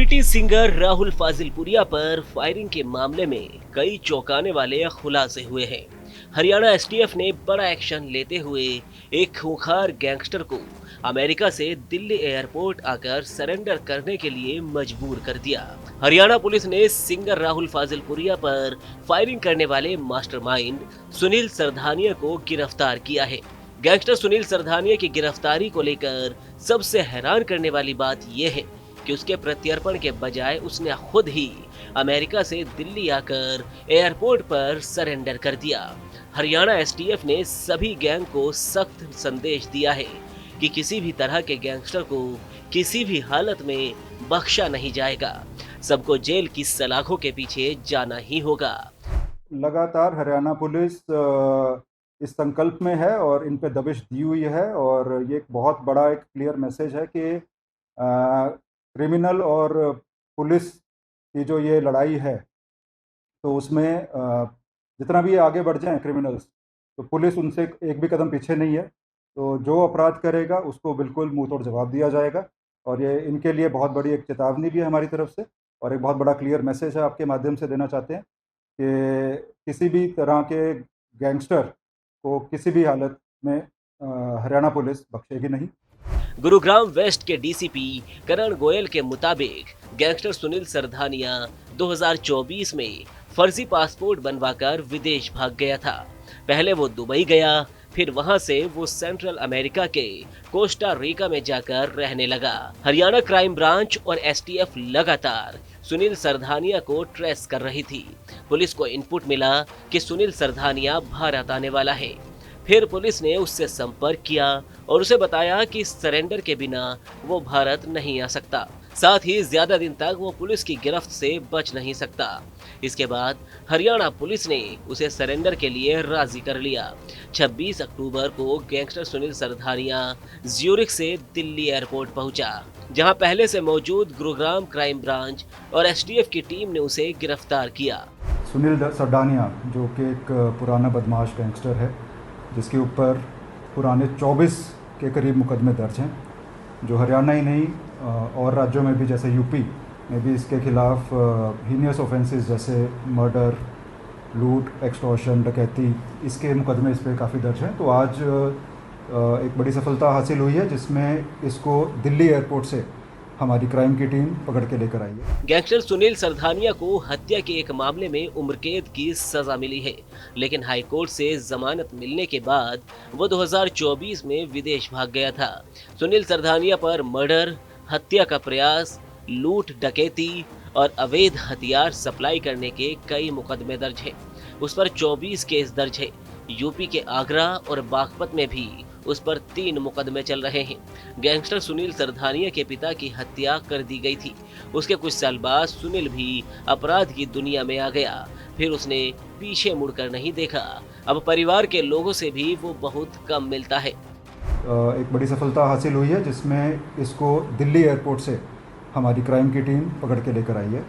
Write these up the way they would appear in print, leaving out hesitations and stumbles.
Celebrity singer Rahul Fazilpuria पर firing के मामले में कई चौंकाने वाले खुलासे हुए हैं। हरियाणा एसटीएफ ने बड़ा एक्शन लेते हुए एक खूंखार गैंगस्टर को अमेरिका से दिल्ली एयरपोर्ट आकर सरेंडर करने के लिए मजबूर कर दिया। हरियाणा पुलिस ने सिंगर राहुल फाजिलपुरिया पर फायरिंग करने वाले मास्टरमाइंड सुनील सरधानिया को गिरफ्तार किया है। गैंगस्टर सुनील सरधानिया की गिरफ्तारी को लेकर सबसे हैरान करने वाली बात यह है कि उसके प्रत्यर्पण के बजाय उसने खुद ही अमेरिका से दिल्ली आकर एयरपोर्ट पर सरेंडर कर दिया। हरियाणा एसटीएफ ने सभी गैंग को सख्त संदेश दिया है कि किसी भी तरह के गैंगस्टर को किसी भी हालत में बख्शा नहीं जाएगा। सबको जेल की सलाखों के पीछे जाना ही होगा। लगातार हरियाणा पुलिस इस संकल्प में है और इन पे दबिश दी हुई है और ये एक बहुत बड़ा एक क्लियर मैसेज है कि क्रिमिनल और पुलिस की जो ये लड़ाई है तो उसमें जितना भी आगे बढ़ जाएं क्रिमिनल्स तो पुलिस उनसे एक भी कदम पीछे नहीं है। तो जो अपराध करेगा उसको बिल्कुल मुंह तोड़ जवाब दिया जाएगा और ये इनके लिए बहुत बड़ी एक चेतावनी भी है हमारी तरफ से और एक बहुत बड़ा क्लियर मैसेज है आपके माध्यम से देना चाहते हैं कि किसी भी तरह के गैंगस्टर को किसी भी हालत में हरियाणा पुलिस बख्शेगी नहीं। गुरुग्राम वेस्ट के डीसीपी करण गोयल के मुताबिक गैंगस्टर सुनील सरधानिया 2024 में फर्जी पासपोर्ट बनवाकर विदेश भाग गया था। पहले वो दुबई गया, फिर वहां से वो सेंट्रल अमेरिका के कोस्टा रिका में जाकर रहने लगा। हरियाणा क्राइम ब्रांच और एसटीएफ लगातार सुनील सरधानिया को ट्रेस कर रही थी। पुलिस को इनपुट मिला कि सुनील सरधानिया भारत आने वाला है। फिर पुलिस ने उससे संपर्क किया और उसे बताया कि सरेंडर के बिना वो भारत नहीं आ सकता, साथ ही ज्यादा दिन तक वो पुलिस की गिरफ्त से बच नहीं सकता। इसके बाद हरियाणा पुलिस ने उसे सरेंडर के लिए राजी कर लिया। 26 अक्टूबर को गैंगस्टर सुनील सरधानिया ज्यूरिख से दिल्ली एयरपोर्ट पहुंचा, जहां पहले से मौजूद गुरुग्राम क्राइम ब्रांच और एसटीएफ की टीम ने उसे गिरफ्तार किया। सुनील सरडानिया जो कि एक पुराना बदमाश गैंगस्टर है जिसके ऊपर पुराने 24 के करीब मुकदमे दर्ज हैं, जो हरियाणा ही नहीं और राज्यों में भी जैसे यूपी में भी इसके खिलाफ हीनियस ऑफेंसेस जैसे मर्डर, लूट, एक्सटॉर्शन, डकैती, इसके मुकदमे इस पर काफ़ी दर्ज हैं। तो आज एक बड़ी सफलता हासिल हुई है जिसमें इसको दिल्ली एयरपोर्ट से हमारी क्राइम की टीम पकड़ के लेकर आई है। गैंगस्टर सुनील सरधानिया को हत्या के एक मामले में उम्रकैद की सजा मिली है, लेकिन हाईकोर्ट से जमानत मिलने के बाद वो 2024 में विदेश भाग गया था। सुनील सरधानिया पर मर्डर, हत्या का प्रयास, लूट, डकैती और अवैध हथियार सप्लाई करने के कई मुकदमे दर्ज हैं। उस पर 24 केस दर्ज है। यूपी के आगरा और बागपत में भी उस पर 3 मुकदमे चल रहे हैं। गैंगस्टर सुनील सरधानिया के पिता की हत्या कर दी गई थी। उसके कुछ साल बाद सुनील भी अपराध की दुनिया में आ गया, फिर उसने पीछे मुड़कर नहीं देखा। अब परिवार के लोगों से भी वो बहुत कम मिलता है। एक बड़ी सफलता हासिल हुई है जिसमें इसको दिल्ली एयरपोर्ट से हमारी क्राइम की टीम पकड़ के लेकर आई है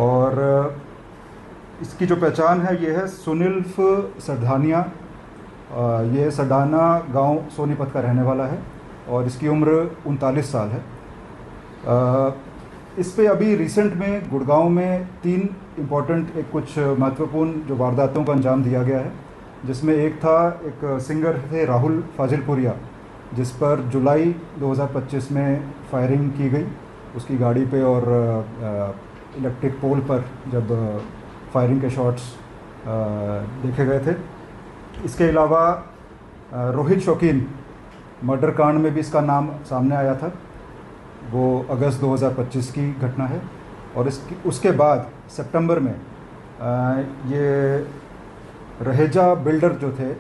और इसकी जो पहचान है ये है सुनील सरधानिया। ये सडाना गांव सोनीपत का रहने वाला है और इसकी उम्र 39 साल है। इस पे अभी रिसेंट में गुड़गांव में 3 इम्पॉर्टेंट एक कुछ महत्वपूर्ण जो वारदातों का अंजाम दिया गया है, जिसमें एक था एक सिंगर थे राहुल फाजिलपुरिया जिस पर जुलाई 2025 में फायरिंग की गई उसकी गाड़ी पे और इलेक्ट्रिक पोल पर जब फायरिंग के शॉट्स देखे गए थे। इसके अलावा रोहित शौकीन मर्डर कांड में भी इसका नाम सामने आया था, वो अगस्त 2025 की घटना है और उसके बाद सितंबर में ये रहेजा बिल्डर जो थे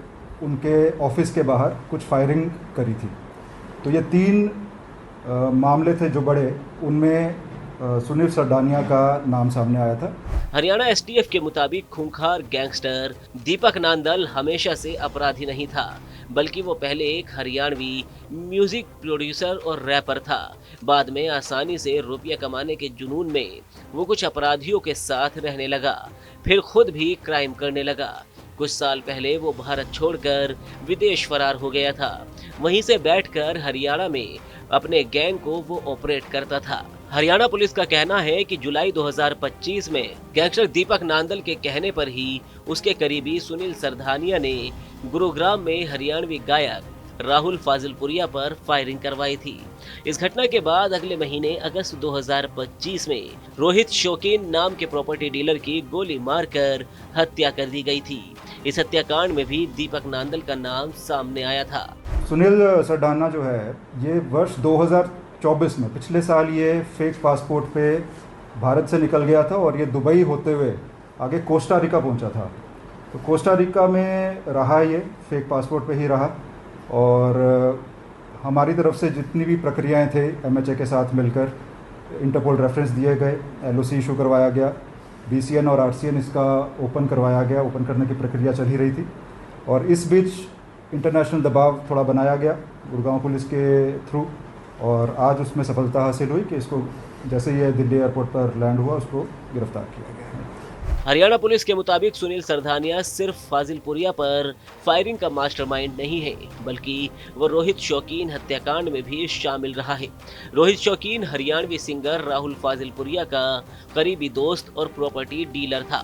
उनके ऑफिस के बाहर कुछ फायरिंग करी थी। तो ये 3 मामले थे जो बड़े, उनमें सुनील सरडानिया का नाम सामने आया था। हरियाणा एसटीएफ के मुताबिक खूंखार गैंगस्टर दीपक नांदल हमेशा से अपराधी नहीं था, बल्कि वो पहले एक हरियाणवी म्यूजिक प्रोड्यूसर और रैपर था। बाद में आसानी से रुपया कमाने के जुनून में वो कुछ अपराधियों के साथ रहने लगा, फिर खुद भी क्राइम करने लगा। कुछ साल पहले वो भारत छोड़कर विदेश फरार हो गया था। वहीं से बैठकर हरियाणा में अपने गैंग को वो ऑपरेट करता था। हरियाणा पुलिस का कहना है कि जुलाई 2025 में गैंगस्टर दीपक नांदल के कहने पर ही उसके करीबी सुनील सरधानिया ने गुरुग्राम में हरियाणवी गायक राहुल फाजिलपुरिया पर फायरिंग करवाई थी। इस घटना के बाद अगले महीने अगस्त 2025 में रोहित शौकीन नाम के प्रॉपर्टी डीलर की गोली मारकर हत्या कर दी गई थी। इस हत्याकांड में भी दीपक नांदल का नाम सामने आया था। सुनील सरडाना जो है ये वर्ष 2024 में पिछले साल ये फेक पासपोर्ट पे भारत से निकल गया था और ये दुबई होते हुए आगे कोस्टा रिका पहुंचा था। तो कोस्टा रिका में रहा, ये फेक पासपोर्ट पे ही रहा और हमारी तरफ से जितनी भी प्रक्रियाएं थे एमएचए के साथ मिलकर इंटरपोल रेफरेंस दिए गए, एलओसी इशू करवाया गया, बीसीएन और आरसीएन इसका ओपन करवाया गया, ओपन करने की प्रक्रिया चल ही रही थी। और इस बीच इंटरनेशनल दबाव थोड़ा बनाया गया गुड़गांव पुलिस के थ्रू और आज उसमें सफलता हासिल हुई कि इसको जैसे ये दिल्ली एयरपोर्ट पर लैंड हुआ उसको गिरफ्तार किया गया। हरियाणा पुलिस के मुताबिक सुनील सरधानिया सिर्फ फाजिलपुरिया पर फायरिंग का मास्टरमाइंड नहीं है, बल्कि वो रोहित शौकीन हत्याकांड में भी शामिल रहा है। रोहित शौकीन हरियाणवी सिंगर राहुल फाजिलपुरिया का करीबी दोस्त और प्रॉपर्टी डीलर था।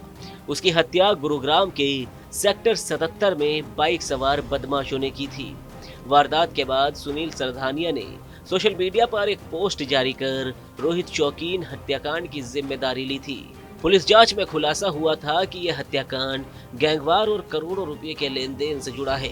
उसकी हत्या गुरुग्राम के सेक्टर 77 में बाइक सवार बदमाशों ने की थी। वारदात के बाद सुनील सरधानिया ने सोशल मीडिया पर एक पोस्ट जारी कर रोहित शौकीन हत्याकांड की जिम्मेदारी ली थी। पुलिस जांच में खुलासा हुआ था कि यह हत्याकांड गैंगवार और करोड़ों रुपए के लेन देन से जुड़ा है।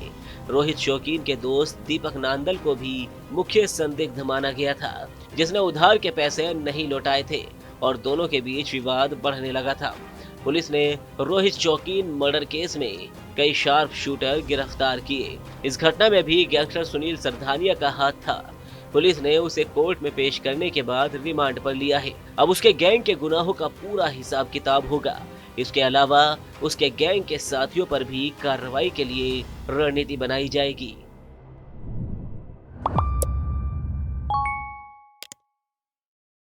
रोहित शौकीन के दोस्त दीपक नांदल को भी मुख्य संदिग्ध माना गया था, जिसने उधार के पैसे नहीं लौटाए थे और दोनों के बीच विवाद बढ़ने लगा था। पुलिस ने रोहित शौकीन मर्डर केस में कई शार्प शूटर गिरफ्तार किए। इस घटना में भी गैंगस्टर सुनील सरधानिया का हाथ था। पुलिस ने उसे कोर्ट में पेश करने के बाद रिमांड पर लिया है। अब उसके गैंग के गुनाहों का पूरा हिसाब किताब होगा। इसके अलावा उसके गैंग के साथियों पर भी कार्रवाई के लिए रणनीति बनाई जाएगी।